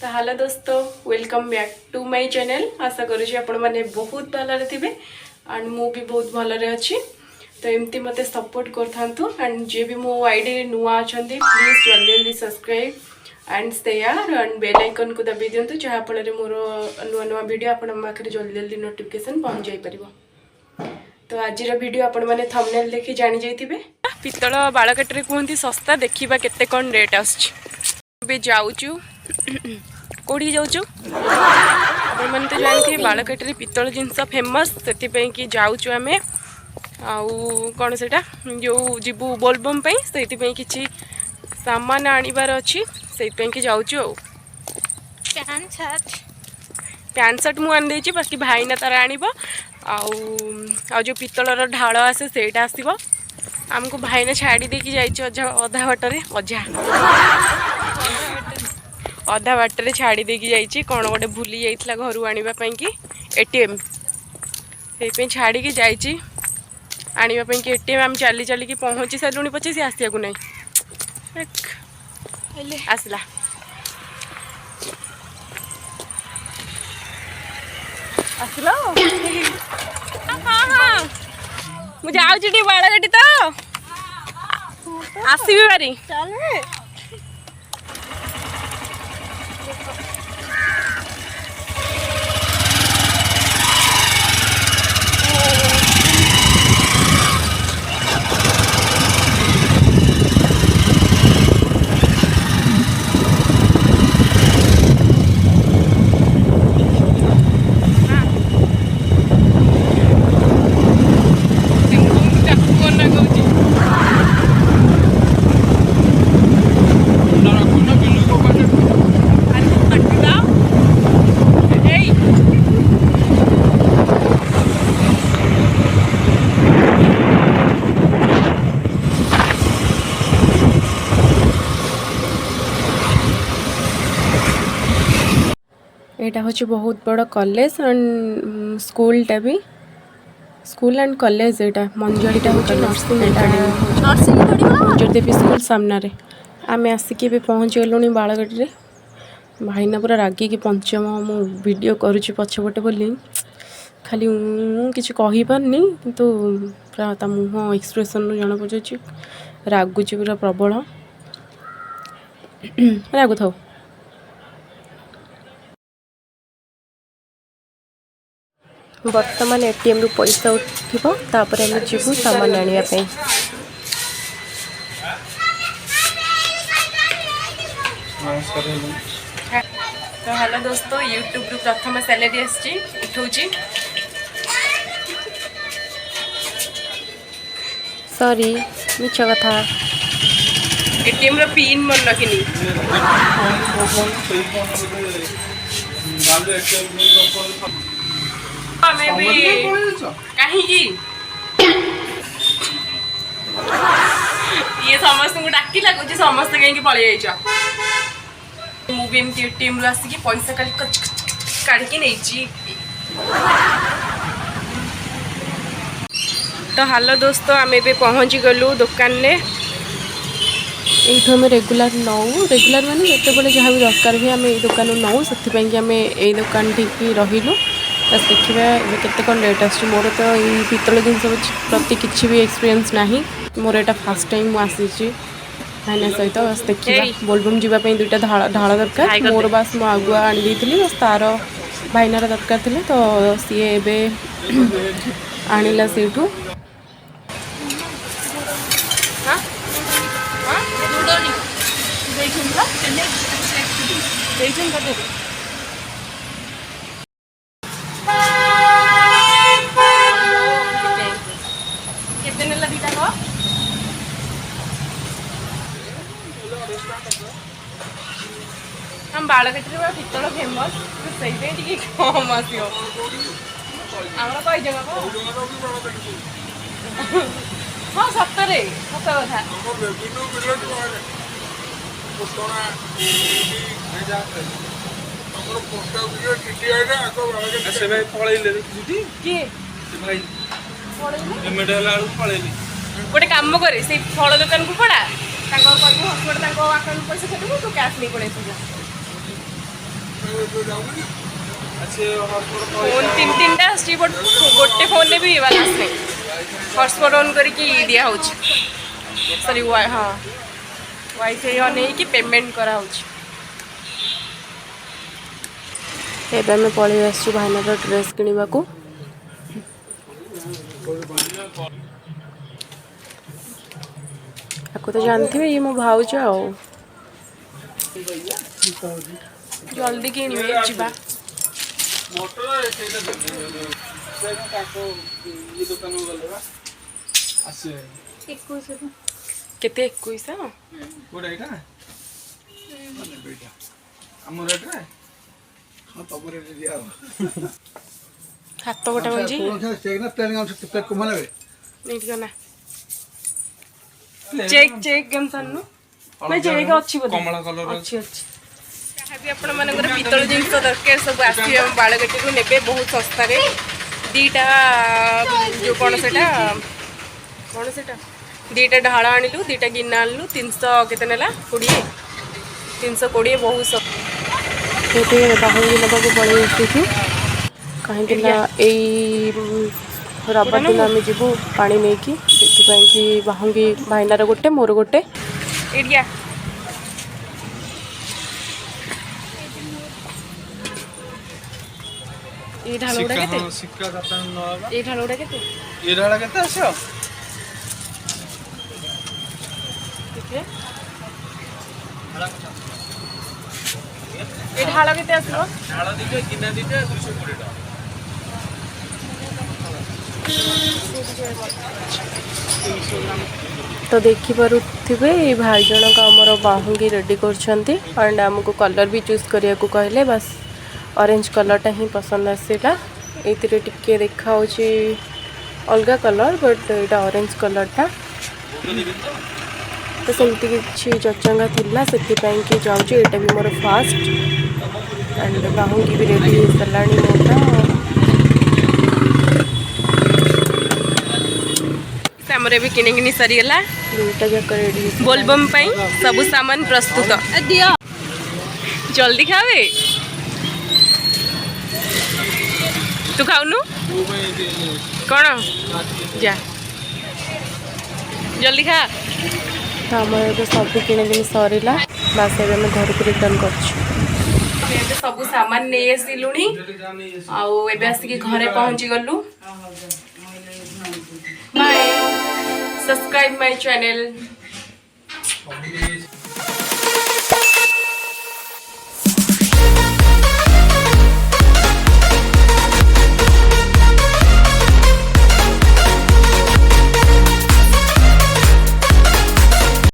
तो हेलो दोस्तों, welcome back to my channel. आशा करुँच आपण मैंने बहुत भलरे थे एंड मु भी बहुत भलरे अच्छी। तो एमती मत सपोर्ट करूँ एंड जे भी मो आईडी नुआ अच्छा प्लीज जल्दी जल्दी subscribe and share and bell icon को दबाई दिंतु जहाँफल मोर नुआ नुआ वीडियो आपण पाखे जल्दी जल्दी नोटिफिकेशन पहुँच जापर। तो आज वीडियो आपण मैंने थंबनेल देखि जानी जाइथिबे। पितल बालकटे कहते सस्ता, देखा केते कौन रेट आसुची। जाऊचु कौड़ी जाऊचु मैंने तो जानते बालकटे पितल जिनस फेमस से कि जाऊचु आम आउ कौन से जो जीवु बोलबम से किसी सामान आनिबार अच्छी से जाऊचु। पैंट शर्ट मुझे आनी बाकी भाईना तार आनिब आ जो पितलर ढाल आसे सेटा आसब आमको भाईना छाड़ी देकी जाइए अधा बाटर अधा बाटर छाड़ी देकी जाइए कौन गोटे भूली जाइए घर आने की एटीएम से छाड़ी की जाइए आने की एटीएम आम चली चलिकी पहुँची सारूँ पचे सी आसिया को नहीं आसला आसलो मुझे आउची बाड़गटी तो आसबी बारी यहाँ हूँ बहुत बड़ कॉलेज एंड स्कूलटा भी स्कूल एंड कॉलेज यहाँ मंजरीटा हूँ नर्सिंग मंजर देवी स्कूल सामने आम आसिक पहुँची गलुणी बालगटी। भाईना पूरा रागिकी पंचम मु वीडियो करुँची पछपटे बोली खाली किसी कहीपारनी किंतु पूरा ता मुँह एक्सप्रेशन जना पड़ुची रागुची पूरा प्रबल रागु थाऊ। बर्तमान एटीएम रु पैसा उठिबो तापर हम जीवु सामान आनिया पे। तो हेलो दोस्तों, यूट्यूब रु प्रथम सैलरी आसी उठाऊची। सॉरी मिछ कथा एटीएम रो पिन मन रखिनी कहीं ये समस्त को डाकी लगुच समस्त कहीं पलि जा मुझे एटीएम रु आसिक पैसा काढ़ी नहीं। तो हेलो दोस्तों, आम ए पहुँची गलु दुकान ने ये रेगुलर नौ रेगुलर माने जिते जहाँ भी दरकार भी आम दुकान नौ से आम ये दुकान ठीक रहीलु। बस देखिए केते कौन रेट आस मोर तो ये पितल जिनस प्रति किसी भी एक्सपीरियंस ना मोर यहाँ फास्ट टाइम मुझे भाईना सहित बस देखिए बोलबम जावाई दुईटा ढाल दरकार मोर बस मु आगुआ आनी बस तार भाईनार दरकार थे तो सी ए आणला से हम बालकटे पितल फेमस से कम आसो आम कही हाँ सतरे सत कथा गोटे कम करे से फल दुकान को पड़ा हस्पिटाल अकाउंट पैसा खेलू तू कैश नहीं पड़े फोन तीन तीन टा आसी बट गोटे फोन ने भी बालांस नहीं हॉटस्पॉट ऑन करके दिया हो सॉरी हाँ वाईफाई ऑन है पेमेंट करा एबे आम पलि आसु भाईनार ड्रेस किणवा को आपको तो जानती है ये मो भाउज आओ जल्दी किणवे जीवा केते 21 कोडा एटा माने बेटा हमर रेट रे हां तो बरे दिया हाथ गोटा मंजी चेक ना प्लानिंग आम से प्लेट को माने नहीं ठीक ना चेक चेक गम सन्नु मैं चेक अच्छी बोल कमला कलर अच्छी अच्छी भी आपण मानकर पितल जिनिस दरकार सब आसी बाड़गटी को नेबे बहुत सस्ता रे दीटा जो कौन सेटा दीटा ढाल आणलु दीटा गिना आणलु 300 केते नेला 20 320 बहुत सस्ता ये बाहुली नबा को पड़े आसी कहीं रबर दिन आम जीवु पा नहीं कि बाहुंगी भाईनार गोटे मोर गोटे एडिया ये ढालुडा केते सिक्का दाता नवा ये ढालुडा केते ये ढाला केते आछो देखिए ये ढाला केते आसलो ढाला दिते गिना दिते 220 टाका तो देखिपे ये भाई जनक आमर बाहुंगी रेडी कर आमको कलर भी चूज करिया को कहले बस ऑरेंज कलरटा ही पसंद आसला ये टिके देखा अलग कलर बट यहाँ ऑरेंज कलरटा तो सेमती किसी चचंगा थिला से जाऊँ यहाँ भी मोर फास्ट एंड बाहुंगी भी रेडी हो सारा मोटा आमर भी किणी किणी सरीगला दुईटा जाक रेडी बोलबम सब सामान प्रस्तुत दियो जल्दी खावे तू खाऊनु कौन जा जल्दी खा तो आम सब किणी किणी सरीला बास आम घर को रिटर्न कर सब सामान नहीं आसिलुणी आसिक घरे पहुँची गलु बाय सब्सक्राइब माय चैनल।